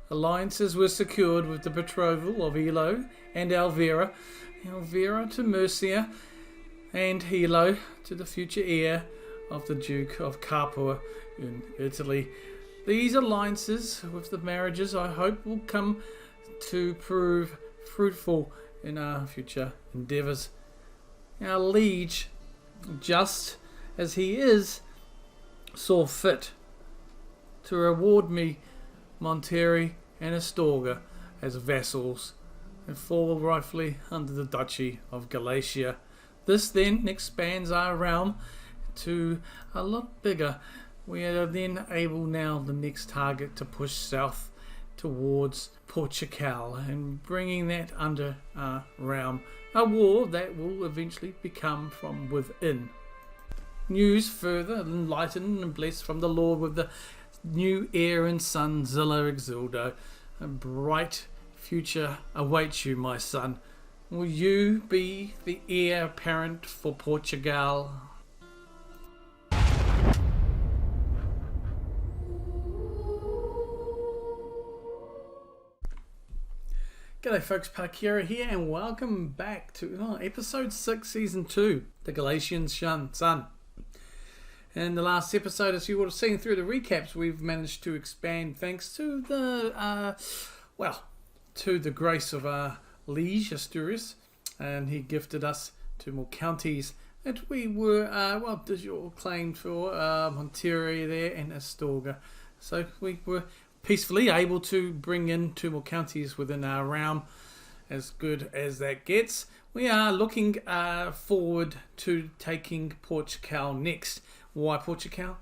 Alliances were secured with the betrothal of Elo and Elvira, Elvira to Murcia, and Elo to the future heir of the Duke of Capua in Italy. These alliances with the marriages, I hope, will come to prove fruitful in our future endeavours. Our liege, just as he is, saw fit to reward me, Monterrey and Astorga, as vassals, and fall rightfully under the Duchy of Galicia. This then expands our realm to a lot bigger. We are then able now, the next target, to push south towards Portugal and bringing that under our realm. A war that will eventually become from within. News further enlightened and blessed from the Lord with the new heir and son Zilla Exildo. A bright future awaits you, my son. Will you be the heir apparent for Portugal? G'day folks, Parkera here, and welcome back to episode 6, season 2, the Galician Son. In the last episode, as you would have seen through the recaps, we've managed to expand thanks to the to the grace of our liege Asturias, and he gifted us 2 more counties that we were claimed for, Monterrey there and Astorga. So we were peacefully able to bring in 2 more counties within our realm. As good as that gets, we are looking forward to taking Portugal next. Why Portugal?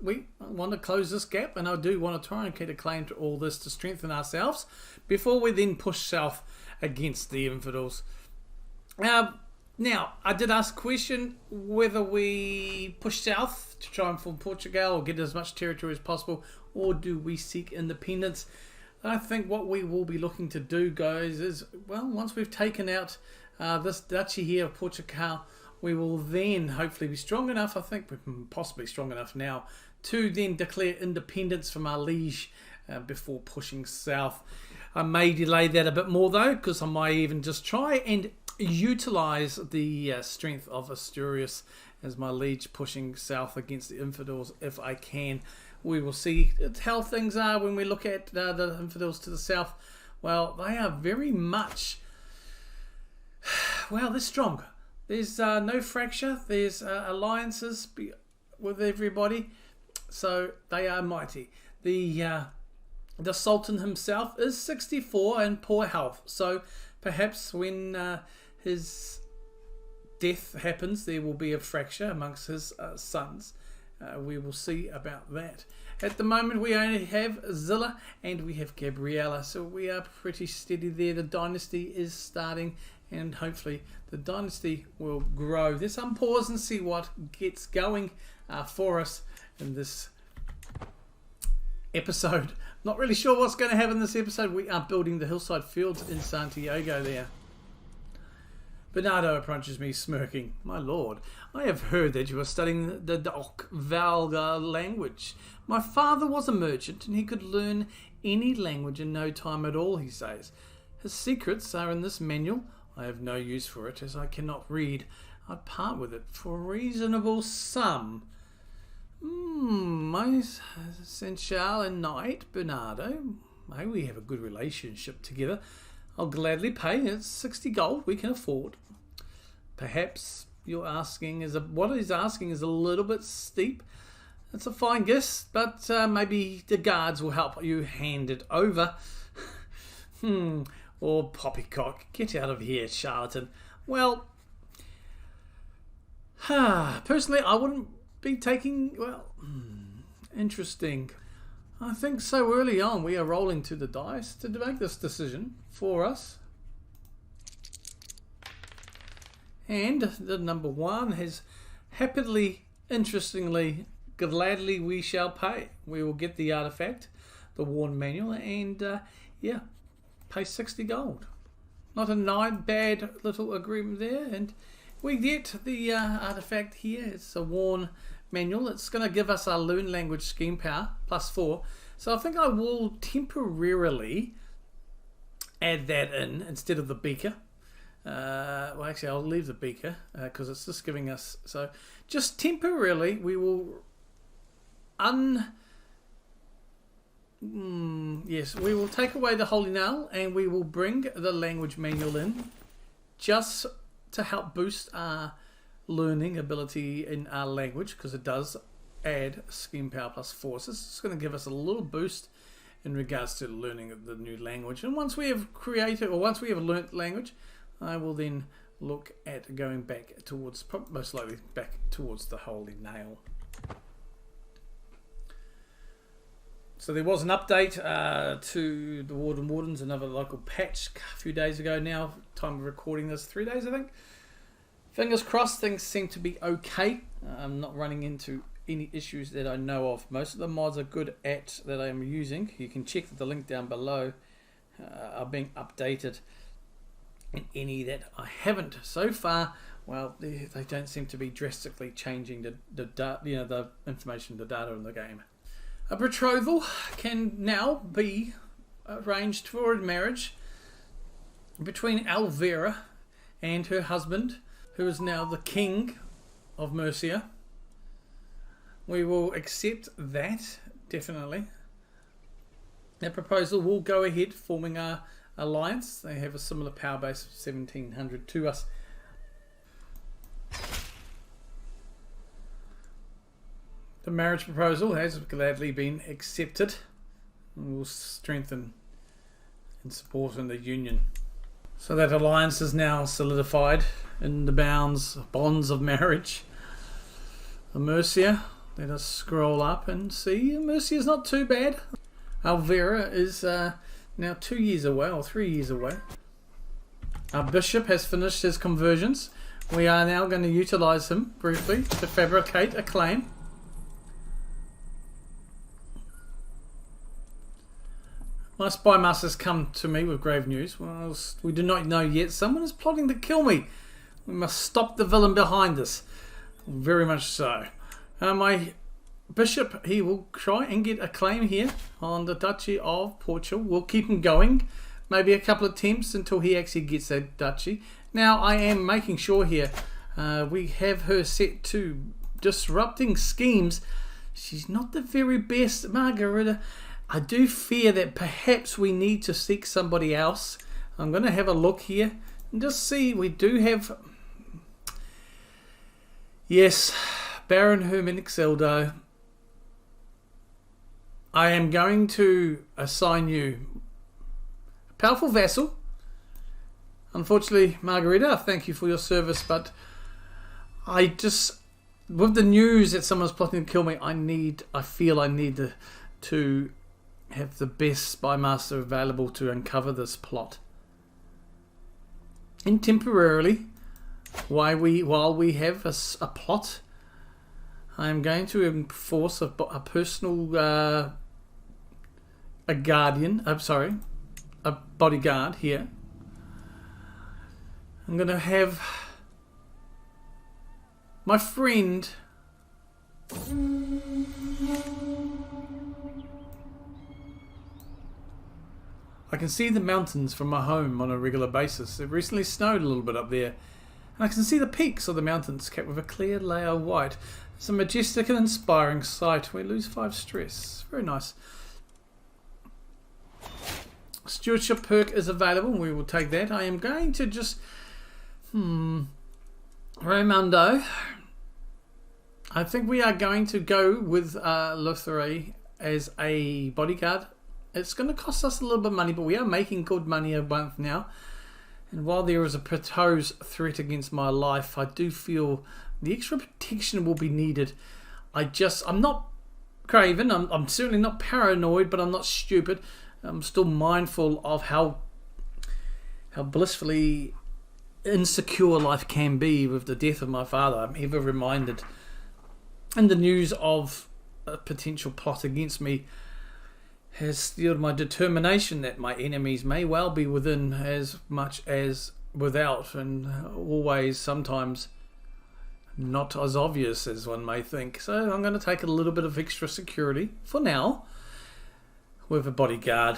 We want to close this gap, and I do want to try and get a claim to all this to strengthen ourselves before we then push south against the infidels. Now, I did ask a question whether we push south to try and form Portugal or get as much territory as possible, or do we seek independence? I think what we will be looking to do, guys, is, once we've taken out this duchy here of Portugal, we will then hopefully be strong enough, I think we're possibly strong enough now, to then declare independence from our liege before pushing south. I may delay that a bit more though, because I might even just try and utilise the strength of Asturias as my liege pushing south against the infidels if I can. We will see how things are when we look at the infidels to the south. Well, they are very much, they're strong. There's no fracture. There's alliances with everybody, so they are mighty. The Sultan himself is 64 and poor health, so perhaps when his death happens, there will be a fracture amongst his sons. We will see about that. At the moment, we only have Zilla and we have Gabriella, so we are pretty steady there. The dynasty is starting, and hopefully the dynasty will grow. Let's unpause and see what gets going for us in this episode. Not really sure what's going to happen in this episode. We are building the hillside fields in Santiago there. Bernardo approaches me smirking. My lord, I have heard that you are studying the Doc Valga language. My father was a merchant and he could learn any language in no time at all, he says. His secrets are in this manual. I have no use for it as I cannot read. I'd part with it for a reasonable sum. My Senchal and knight, Bernardo. May we have a good relationship together. I'll gladly pay. It's 60 gold we can afford. Perhaps what he's asking is a little bit steep. It's a fine guess, but maybe the guards will help you hand it over. Or poppycock, get out of here, charlatan. Well, personally, I wouldn't be taking, interesting. I think so early on we are rolling to the dice to make this decision for us. And the number 1 has happily, interestingly, gladly we shall pay. We will get the artifact, the Warn Manual, and pay 60 gold. Not a bad little agreement there. And we get the artifact here. It's a Warn Manual. It's going to give us our Learn Language Scheme Power, +4. So I think I will temporarily add that in instead of the beaker. Well, actually, I'll leave the beaker because it's just giving us... So just temporarily, we will yes, we will take away the holy nail and we will bring the language manual in just to help boost our learning ability in our language, because it does add scheme power plus forces. It's going to give us a little boost in regards to learning of the new language. And once we have created, or once we have learnt language, I will then look at going back towards, most likely back towards the holy nail. So there was an update to the Wardens, another local patch a few days ago now. Time of recording this, 3 days I think. Fingers crossed, things seem to be okay. I'm not running into any issues that I know of. Most of the mods are good at that I'm using. You can check the link down below are being updated. And any that I haven't so far, well, they don't seem to be drastically changing the information, the data in the game. A betrothal can now be arranged for a marriage between Elvira and her husband, who is now the king of Mercia. We will accept that, definitely. That proposal will go ahead, forming our alliance. They have a similar power base of 1700 to us. The marriage proposal has gladly been accepted and will strengthen and support in the union. So that alliance is now solidified in the bonds of marriage. Mercia, let us scroll up and see. Mercia is not too bad. Elvira is now 2 years away, or 3 years away. Our bishop has finished his conversions. We are now going to utilize him briefly to fabricate a claim. My spy master's come to me with grave news. Well, we do not know yet. Someone is plotting to kill me. We must stop the villain behind us. Very much so. My bishop, he will try and get a claim here on the Duchy of Portugal. We'll keep him going. Maybe a couple of attempts until he actually gets that duchy. Now, I am making sure here we have her set to disrupting schemes. She's not the very best, Margarita. I do fear that perhaps we need to seek somebody else. I'm going to have a look here and just see. We do have... Yes, Baron Hermenexildo. I am going to assign you a powerful vassal. Unfortunately, Margarita, thank you for your service, but I just... With the news that someone's plotting to kill me, I feel I need to have the best spy master available to uncover this plot. And temporarily, while we have a plot, I am going to enforce a personal a bodyguard here. I'm going to have my friend I can see the mountains from my home on a regular basis. It recently snowed a little bit up there, and I can see the peaks of the mountains capped with a clear layer of white. It's a majestic and inspiring sight. We lose 5 stress. Very nice. Stewardship perk is available. We will take that. I am going to just... Raimundo. I think we are going to go with Lutheri as a bodyguard. It's going to cost us a little bit of money, but we are making good money a month now. And while there is a proposed threat against my life, I do feel the extra protection will be needed. I'm not craven. I'm certainly not paranoid, but I'm not stupid. I'm still mindful of how blissfully insecure life can be with the death of my father. I'm ever reminded in the news of a potential plot against me has steeled my determination that my enemies may well be within as much as without, and always sometimes not as obvious as one may think. So I'm going to take a little bit of extra security for now. with a bodyguard.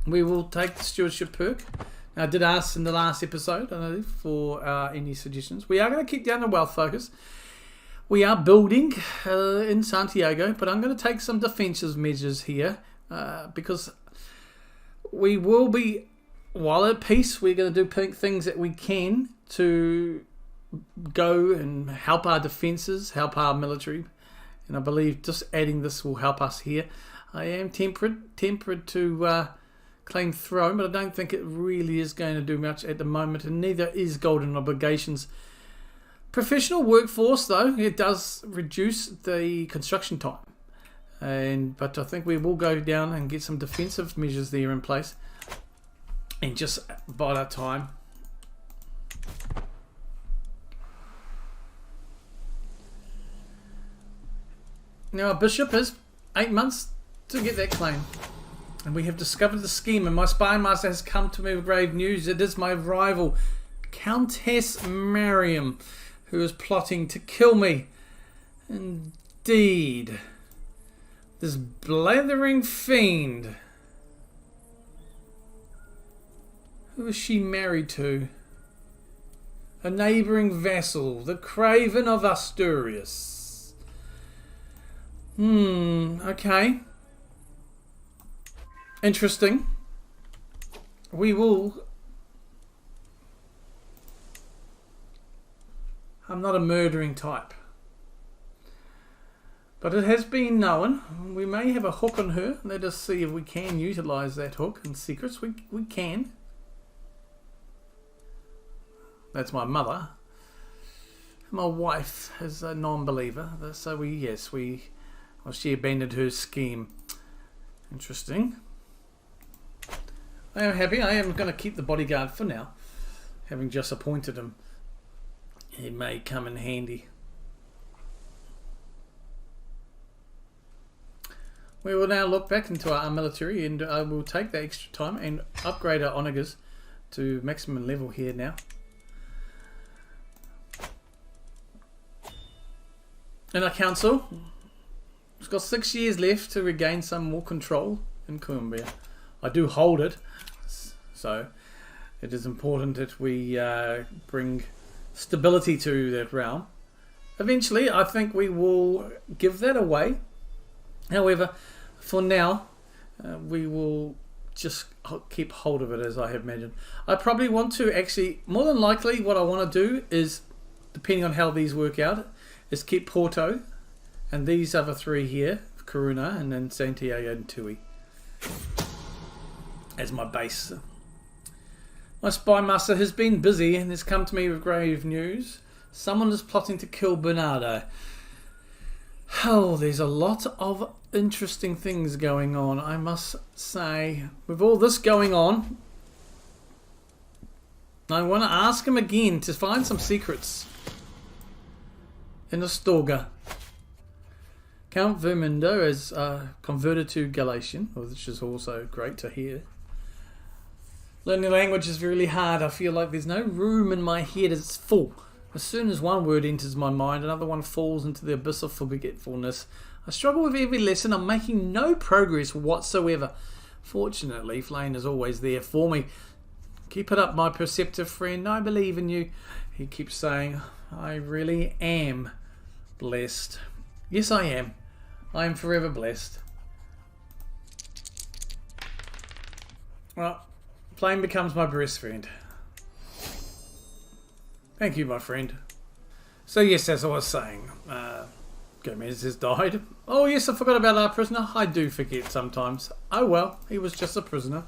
We will take the stewardship perk. Now, I did ask in the last episode for any suggestions. We are going to keep down the wealth focus. We are building in Santiago, but I'm going to take some defensive measures here because we will be, while at peace, we're going to do things that we can to go and help our defences, help our military, and I believe just adding this will help us here. I am tempered to claim throne, but I don't think it really is going to do much at the moment, and neither is golden obligations. Professional workforce, though, it does reduce the construction time, but I think we will go down and get some defensive measures there in place and just bide our time. Now, our bishop has 8 months to get that claim. And we have discovered the scheme, and my spy master has come to me with grave news. It is my rival, Countess Mariam, who is plotting to kill me. Indeed. This blathering fiend. Who is she married to? A neighbouring vassal, the Craven of Asturias. Okay. Interesting. We will... I'm not a murdering type. But it has been known. We may have a hook on her. Let us see if we can utilise that hook in secrets. We can. That's my mother. My wife is a non-believer. So she abandoned her scheme. Interesting. I am happy. I am going to keep the bodyguard for now. Having just appointed him. It may come in handy. We will now look back into our military, and I will take that extra time and upgrade our onagers to maximum level here now. And our council, it's got 6 years left to regain some more control in Colombia. I do hold it, so it is important that we bring stability to that realm. Eventually, I think we will give that away. However, for now, we will just keep hold of it, as I have imagined. I probably want to actually, more than likely, what I want to do is, depending on how these work out, is keep Porto and these other three here, Coruna and then Santiago and Tui, as my base. My spy master has been busy and has come to me with grave news. Someone is plotting to kill Bernardo. Oh, there's a lot of interesting things going on, I must say. With all this going on, I want to ask him again to find some secrets in Astorga. Count Vermindo is converted to Galician, which is also great to hear. Learning language is really hard. I feel like there's no room in my head. It's full. As soon as one word enters my mind, another one falls into the abyss of forgetfulness. I struggle with every lesson. I'm making no progress whatsoever. Fortunately, Flane is always there for me. Keep it up, my perceptive friend. I believe in you. He keeps saying, I really am blessed. Yes, I am. I am forever blessed. Well, Flame becomes my best friend. Thank you, my friend. So yes, as I was saying, Gomez has died. Oh yes, I forgot about our prisoner. I do forget sometimes. Oh well, he was just a prisoner.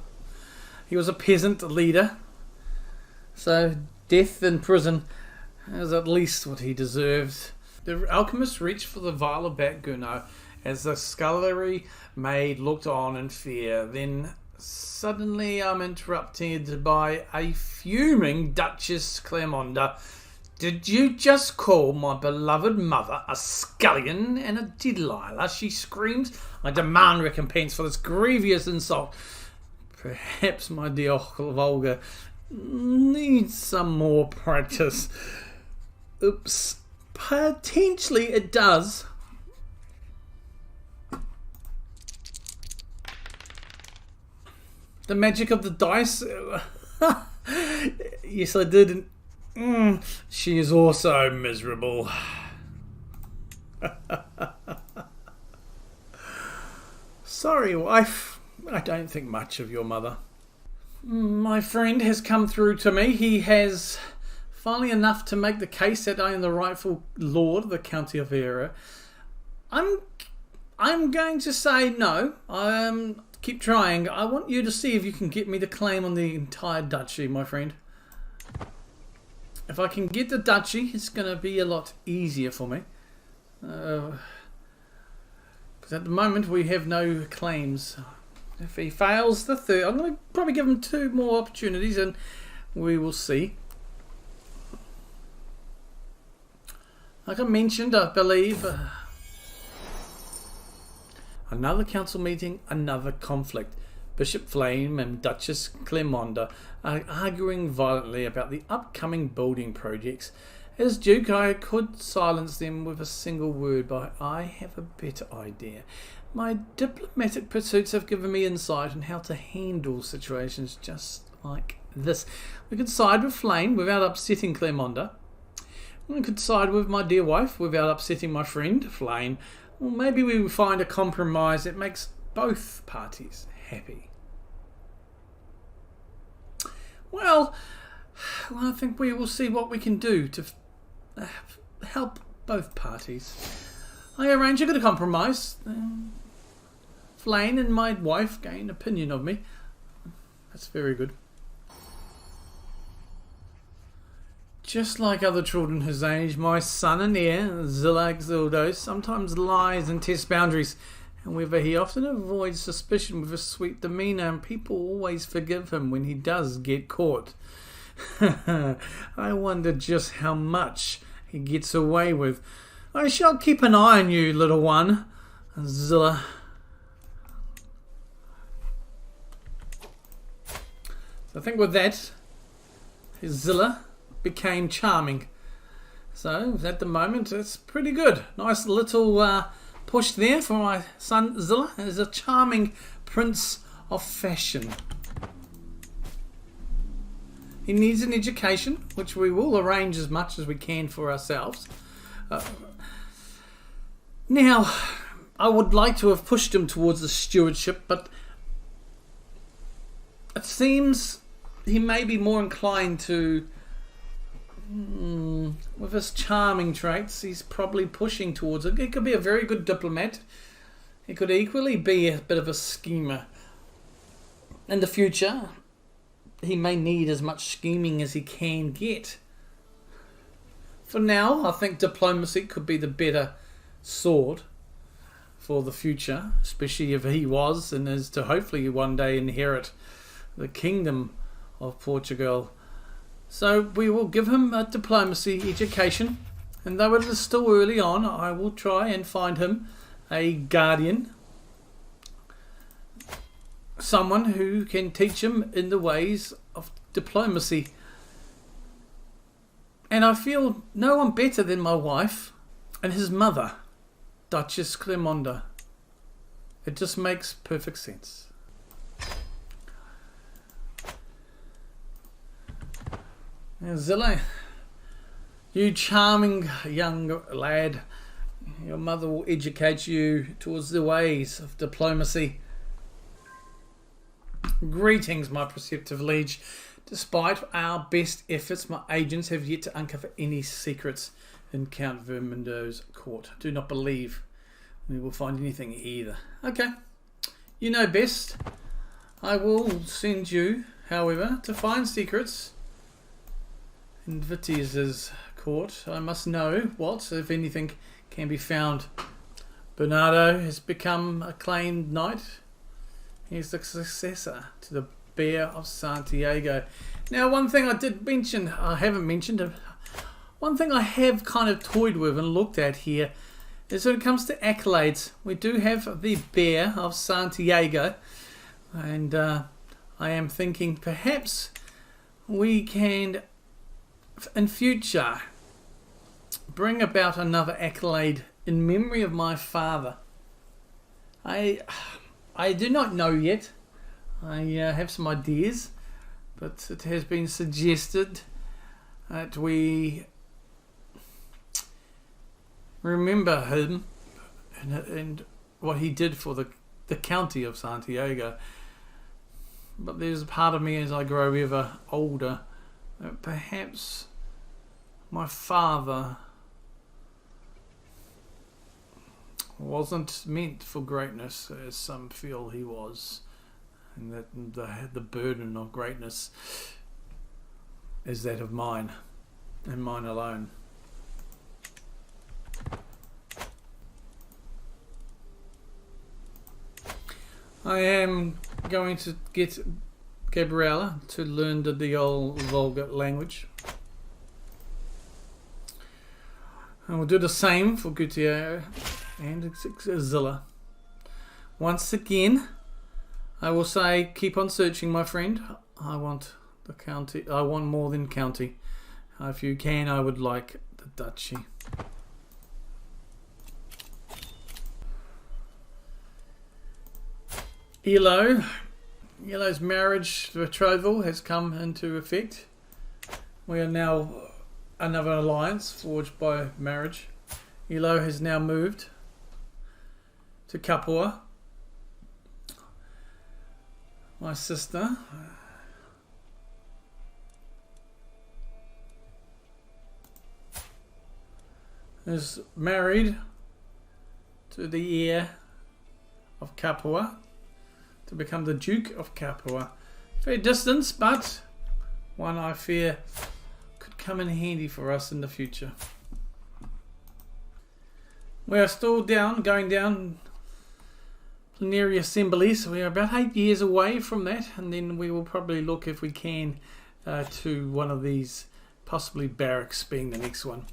He was a peasant leader. So death in prison is at least what he deserved. The alchemist reached for the vial of Batguno as the scullery maid looked on in fear. Then suddenly I'm interrupted by a fuming Duchess Claremonda. Did you just call my beloved mother a scullion and a Delilah? She screams. I demand recompense for this grievous insult. Perhaps my dear Volga needs some more practice. Oops. Potentially it does. The magic of the dice. Yes, I did. She is also miserable. Sorry, wife. I don't think much of your mother. My friend has come through to me. He has finally enough to make the case that I am the rightful lord of the county of Elvira. I'm going to say no. Keep trying. I want you to see if you can get me the claim on the entire duchy, my friend. If I can get the duchy, it's going to be a lot easier for me. Because at the moment we have no claims. If he fails the third, I'm going to probably give him 2 more opportunities and we will see. Like I mentioned, I believe... another council meeting, another conflict. Bishop Flame and Duchess Clemonda are arguing violently about the upcoming building projects. As Duke, I could silence them with a single word, but I have a better idea. My diplomatic pursuits have given me insight on how to handle situations just like this. We could side with Flame without upsetting Clemonda. We could side with my dear wife without upsetting my friend Flame. Well, maybe we will find a compromise that makes both parties happy. Well, I think we will see what we can do to help both parties. I arrange a good compromise. Flame and my wife gain opinion of me. That's very good. Just like other children his age, my son and heir, Zilla Exildo, sometimes lies and tests boundaries. However, he often avoids suspicion with a sweet demeanour, and people always forgive him when he does get caught. I wonder just how much he gets away with. I shall keep an eye on you, little one, Zilla. So I think with that, Zilla became charming. So at the moment it's pretty good. Nice little push there for my son Zilla. He's a charming prince of fashion. He needs an education, which we will arrange as much as we can for ourselves. Now, I would like to have pushed him towards the stewardship, but it seems he may be more inclined to... with his charming traits, he's probably pushing towards it. He could be a very good diplomat. He could equally be a bit of a schemer. In the future, he may need as much scheming as he can get. For now, I think diplomacy could be the better sword for the future, especially if he was and is to hopefully one day inherit the kingdom of Portugal. So we will give him a diplomacy education, and though it is still early on, I will try and find him a guardian, someone who can teach him in the ways of diplomacy. And I feel no one better than my wife and his mother, Duchess Clemonda. It just makes perfect sense. Now, Zilla, you charming young lad, your mother will educate you towards the ways of diplomacy. Greetings, my preceptive liege. Despite our best efforts, my agents have yet to uncover any secrets in Count Vermindo's court. Do not believe we will find anything either. Okay, you know best. I will send you, however, to find secrets in Vitiaz's court. I must know what, if anything, can be found. Bernardo has become acclaimed knight. He is the successor to the Bear of Santiago. Now, one thing I haven't mentioned, one thing I have kind of toyed with and looked at here is when it comes to accolades, we do have the Bear of Santiago, and I am thinking perhaps we can in future bring about another accolade in memory of my father. I do not know yet. I have some ideas, but it has been suggested that we remember him and what he did for the county of Santiago. But there's a part of me as I grow ever older that perhaps my father wasn't meant for greatness as some feel he was, and that the burden of greatness is that of mine and mine alone. I am going to get Gabriella to learn the old vulgar language. And we'll do the same for Gutierrez and Zilla. Once again, I will say, keep on searching, my friend. I want the county. I want more than county. If you can, I would like the duchy. Elo's marriage betrothal has come into effect. We are now another alliance forged by marriage. Elo has now moved to Capua. My sister is married to the heir of Capua to become the Duke of Capua. Fair distance, but one I fear could come in handy for us in the future. We are still going down plenary assembly, so we are about 8 years away from that, and then we will probably look, if we can, to one of these, possibly barracks being the next one.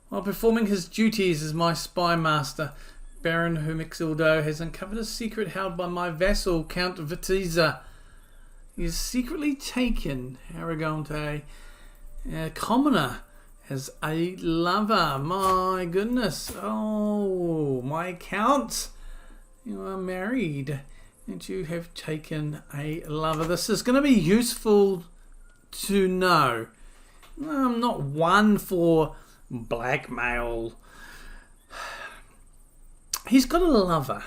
While performing his duties as my spy master, Baron Humixildo has uncovered a secret held by my vassal, Count Vitiza. He has secretly taken Aragonte, a commoner, as a lover. My goodness. Oh, my Count. You are married and you have taken a lover. This is going to be useful to know. I'm not one for blackmail. He's got a lover,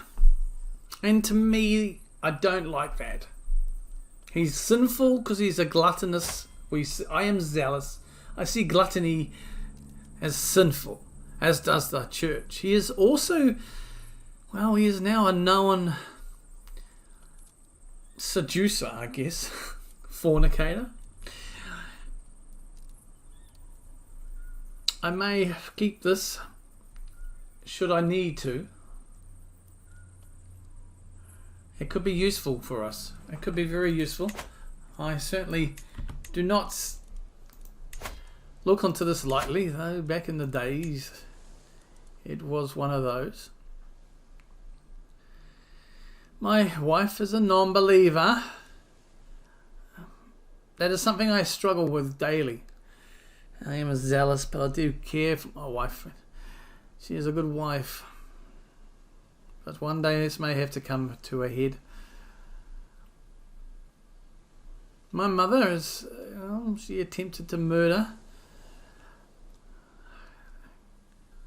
and to me, I don't like that. He's sinful because he's a gluttonous. I am zealous. I see gluttony as sinful, as does the church. He is also, well, he is now a known seducer, I guess, fornicator. I may keep this should I need to. It could be useful for us. It could be very useful. I certainly do not look onto this lightly, though back in the days it was one of those. My wife is a non-believer. That is something I struggle with daily. I am zealous, but I do care for my wife. She is a good wife. But one day this may have to come to a head. My mother is, she attempted to murder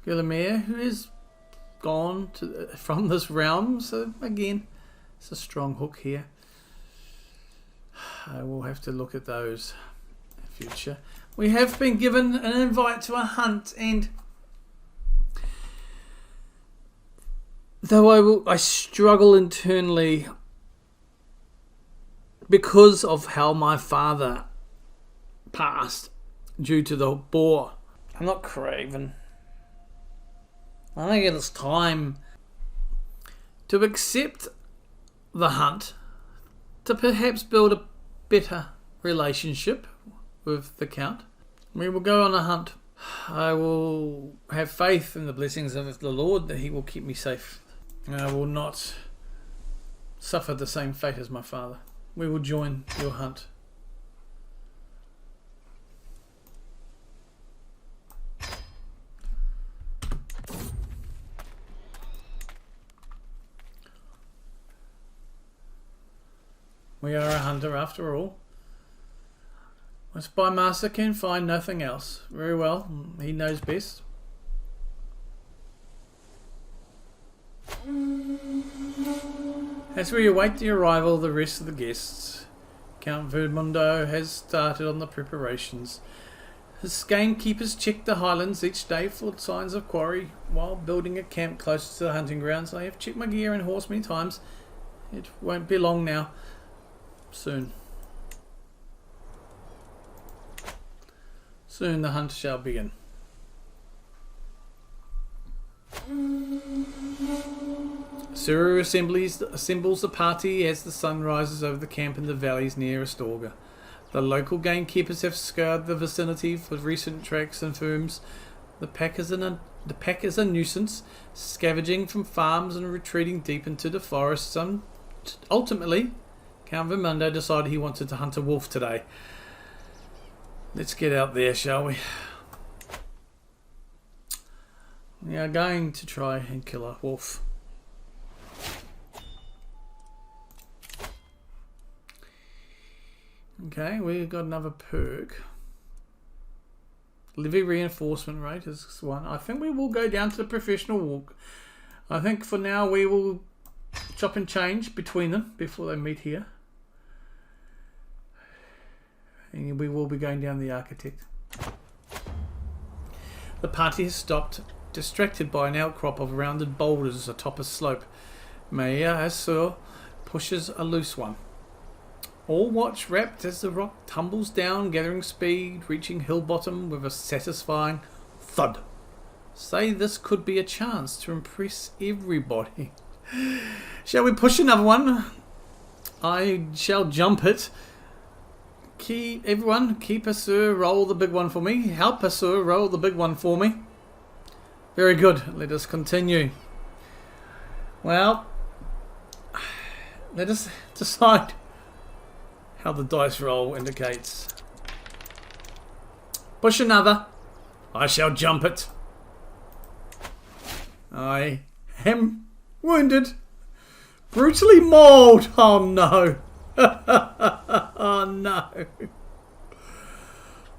Guillermo, who is gone from this realm. So again, it's a strong hook here. I will have to look at those in the future. We have been given an invite to a hunt, and though I struggle internally because of how my father passed due to the boar. I'm not craven. I think it is time to accept the hunt, to perhaps build a better relationship with the Count. We will go on a hunt. I will have faith in the blessings of the Lord that he will keep me safe. I will not suffer the same fate as my father. We will join your hunt. We are a hunter after all. My spy master can find nothing else. Very well, he knows best. As we await the arrival of the rest of the guests, Count Vermundo has started on the preparations. His gamekeepers check the highlands each day for signs of quarry while building a camp closer to the hunting grounds. I have checked my gear and horse many times. It won't be long now. Soon the hunt shall begin. Suru assembles the party as the sun rises over the camp in the valleys near Astorga. The local gamekeepers have scoured the vicinity for recent tracks and firms. The pack is a nuisance, scavenging from farms and retreating deep into the forest. Ultimately, Count Vermundo decided he wanted to hunt a wolf today. Let's get out there, shall we? We are going to try and kill a wolf. Okay, we've got another perk. Levy reinforcement rate is one. I think we will go down to the professional walk. I think for now we will chop and change between them before they meet here. And we will be going down the architect. The party has stopped, distracted by an outcrop of rounded boulders atop a slope. Maya Asur pushes a loose one. All watch rapt as the rock tumbles down, gathering speed, reaching hill bottom with a satisfying thud. Say this could be a chance to impress everybody. Shall we push another one? I shall jump it. Everyone, keep Asur roll the big one for me. Help Asur roll the big one for me. Very good. Let us continue. Well, let us decide how the dice roll indicates. Push another. I shall jump it. I am wounded. Brutally mauled. Oh no. Oh no.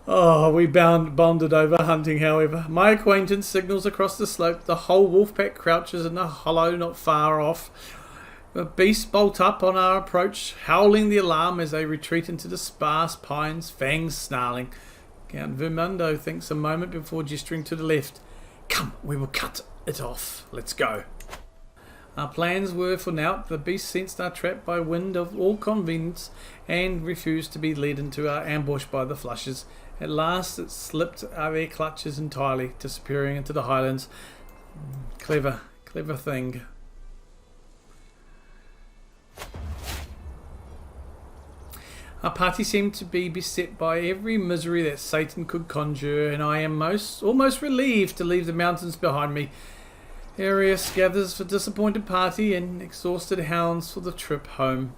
Oh, we bonded over hunting, however. My acquaintance signals across the slope. The whole wolf pack crouches in a hollow not far off. The beasts bolt up on our approach, howling the alarm as they retreat into the sparse pines, fangs snarling. Count Vermundo thinks a moment before gesturing to the left. Come, we will cut it off. Let's go. Our plans were for now. The beast sensed our trap by wind of all convenience and refused to be led into our ambush by the flushes. At last it slipped out of their clutches entirely, disappearing into the highlands. Clever thing. Our party seemed to be beset by every misery that Satan could conjure, and I am almost relieved to leave the mountains behind me. Arias gathers for disappointed party and exhausted hounds for the trip home.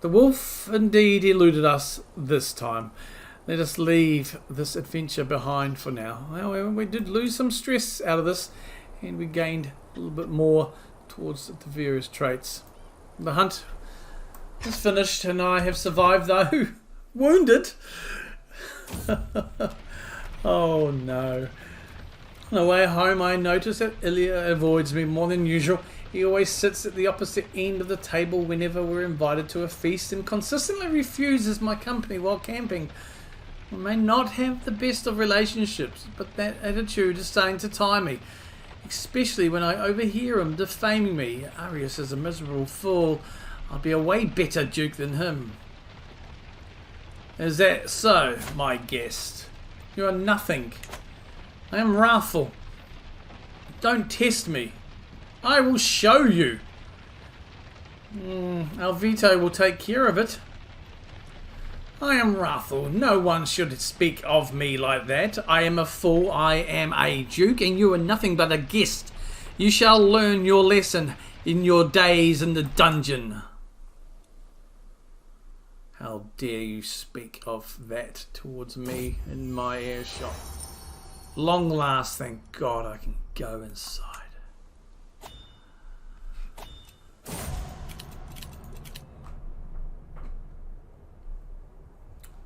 The wolf indeed eluded us this time. Let us leave this adventure behind for now. However, we did lose some stress out of this, and we gained a little bit more towards the various traits. The hunt is finished, and I have survived, though wounded. Oh no. On the way home, I notice that Ilya avoids me more than usual. He always sits at the opposite end of the table whenever we're invited to a feast and consistently refuses my company while camping. We may not have the best of relationships, but that attitude is starting to tire me, especially when I overhear him defaming me. Arias is a miserable fool. I'll be a way better duke than him. Is that so, my guest? You are nothing. I am wrathful. Don't test me. I will show you. Alvito will take care of it. I am wrathful. No one should speak of me like that. I am a fool. I am a duke, and you are nothing but a guest. You shall learn your lesson in your days in the dungeon. How dare you speak of that towards me in my earshot? Long last, thank God I can go inside.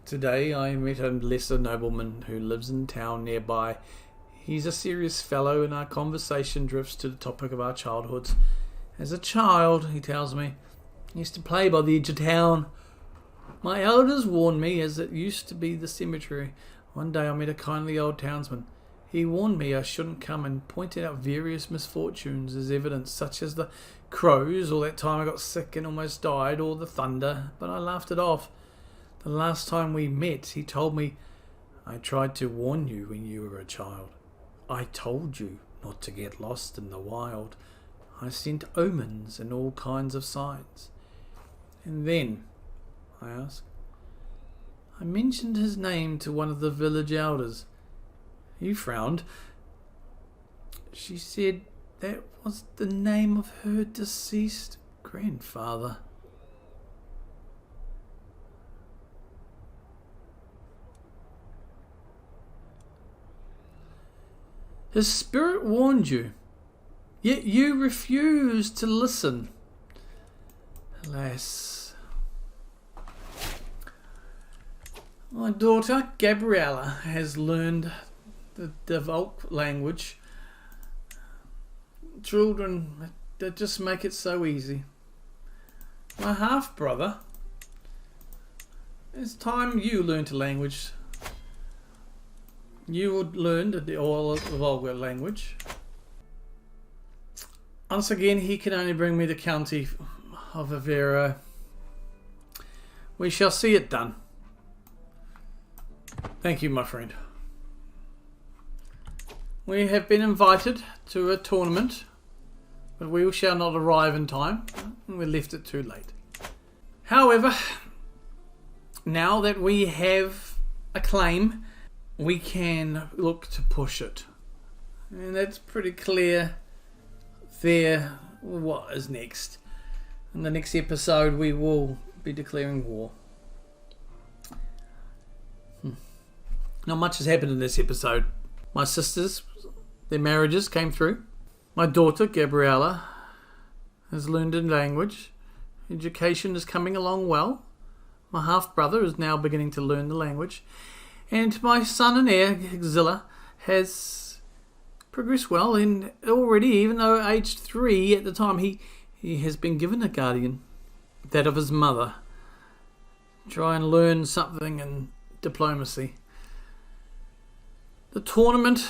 Today I met a lesser nobleman who lives in town nearby. He's a serious fellow, and our conversation drifts to the topic of our childhoods. As a child, he tells me, he used to play by the edge of town. My elders warned me, as it used to be the cemetery. One day I met a kindly old townsman. He warned me I shouldn't come and pointed out various misfortunes as evidence, such as the crows, or that time I got sick and almost died, or the thunder, but I laughed it off. The last time we met, he told me, I tried to warn you when you were a child. I told you not to get lost in the wild. I sent omens and all kinds of signs. And then, I asked, I mentioned his name to one of the village elders. He frowned. She said that was the name of her deceased grandfather. His spirit warned you, yet you refused to listen. Alas. My daughter, Gabriella, has learned the Devolk language. Children, they just make it so easy. My half-brother, it's time you learned a language. You would learn the vulgar language. Once again, he can only bring me the county of Elvira. We shall see it done. Thank you, my friend. We have been invited to a tournament, but we shall not arrive in time. We left it too late. However, now that we have a claim, we can look to push it. And that's pretty clear there what is next. In the next episode, we will be declaring war. Not much has happened in this episode. My sisters, their marriages came through. My daughter, Gabriella, has learned a language. Education is coming along well. My half-brother is now beginning to learn the language. And my son and heir, Zilla, has progressed well. And already, even though aged 3 at the time, he has been given a guardian. That of his mother. Try and learn something in diplomacy. The tournament,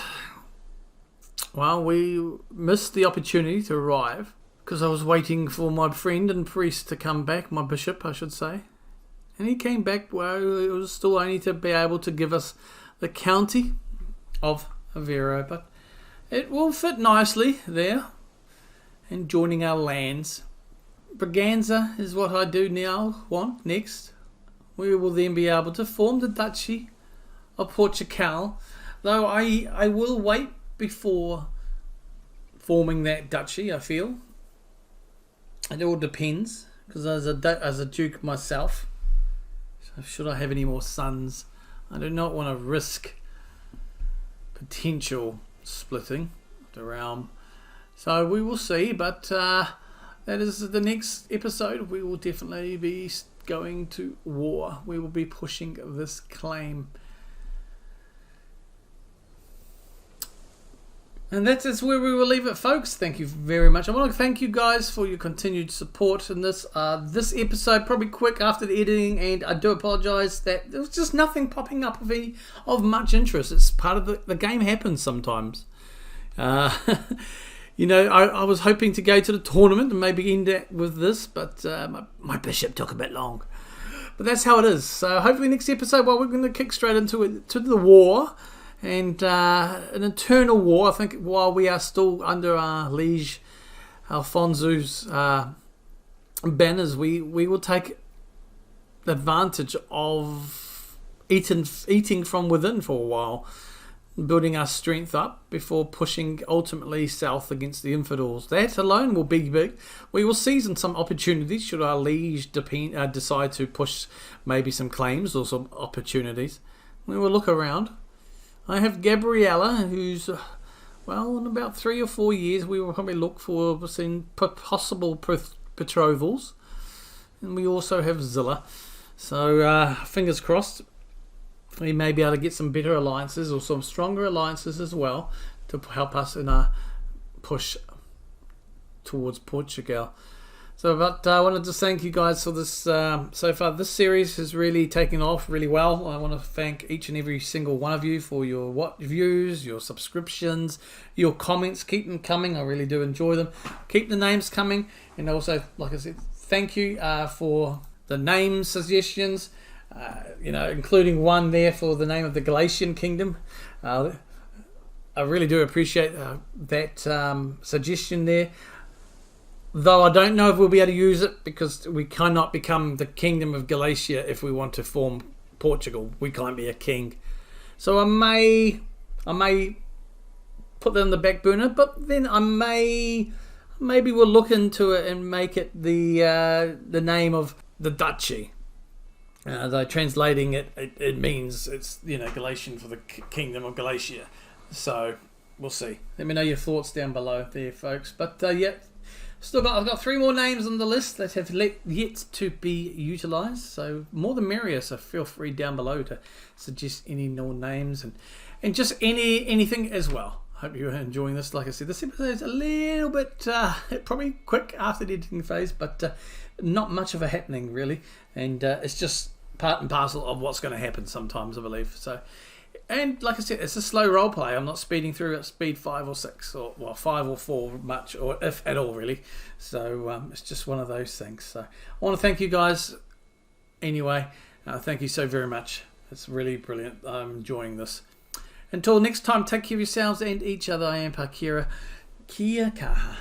well, we missed the opportunity to arrive because I was waiting for my friend and priest to come back, my bishop, I should say. And he came back, well, it was still only to be able to give us the county of Elvira, but it will fit nicely there and joining our lands. Braganza is what I do now want next. We will then be able to form the Duchy of Portugal. Though I will wait before forming that duchy, I feel. It all depends, because as a duke myself, so should I have any more sons, I do not want to risk potential splitting of the realm. So we will see, but that is the next episode. We will definitely be going to war. We will be pushing this claim. And that's where we will leave it, folks. Thank you very much. I want to thank you guys for your continued support in this episode. Probably quick after the editing, and I do apologise that there was just nothing popping up of much interest. It's part of the game happens sometimes. You know, I was hoping to go to the tournament and maybe end it with this, but my bishop took a bit long. But that's how it is. So hopefully next episode, well, we're going to kick straight into the war. And an eternal war, I think, while we are still under our liege Alfonso's banners, we will take advantage of eating from within for a while, building our strength up before pushing ultimately south against the infidels. That alone will be big. We will seize on some opportunities should our liege decide to push maybe some claims or some opportunities. We will look around. I have Gabriella, who's, well, in about 3 or 4 years, we will probably look for possible betrothals. And we also have Zilla. So, fingers crossed. we may be able to get some better alliances or some stronger alliances as well to help us in our push towards Portugal. So, but I wanted to thank you guys for this. So far, this series has really taken off really well. I want to thank each and every single one of you for your views, your subscriptions, your comments. Keep them coming. I really do enjoy them. Keep the names coming. And also, like I said, thank you for the name suggestions, including one there for the name of the Galician Kingdom. I really do appreciate that suggestion there. Though I don't know if we'll be able to use it because we cannot become the Kingdom of Galicia if we want to form Portugal. We can't be a king. So I may put that on the back burner, but then maybe we'll look into it and make it the name of the duchy. Though translating it means it's Galician for the Kingdom of Galicia. So we'll see. Let me know your thoughts down below there, folks. But yeah. I've got 3 more names on the list that have yet to be utilised, so more the merrier. So feel free down below to suggest any more names and just anything as well. Hope you're enjoying this. Like I said, this episode is a little bit probably quick after the editing phase, but not much of a happening really, and it's just part and parcel of what's going to happen sometimes, I believe. So. And like I said, it's a slow role play. I'm not speeding through at speed 5 or 6, or 5 or 4 much, or if at all really. So it's just one of those things. So I want to thank you guys anyway. Thank you so very much. It's really brilliant. I'm enjoying this. Until next time, take care of yourselves and each other. I am Pakira. Kia kaha.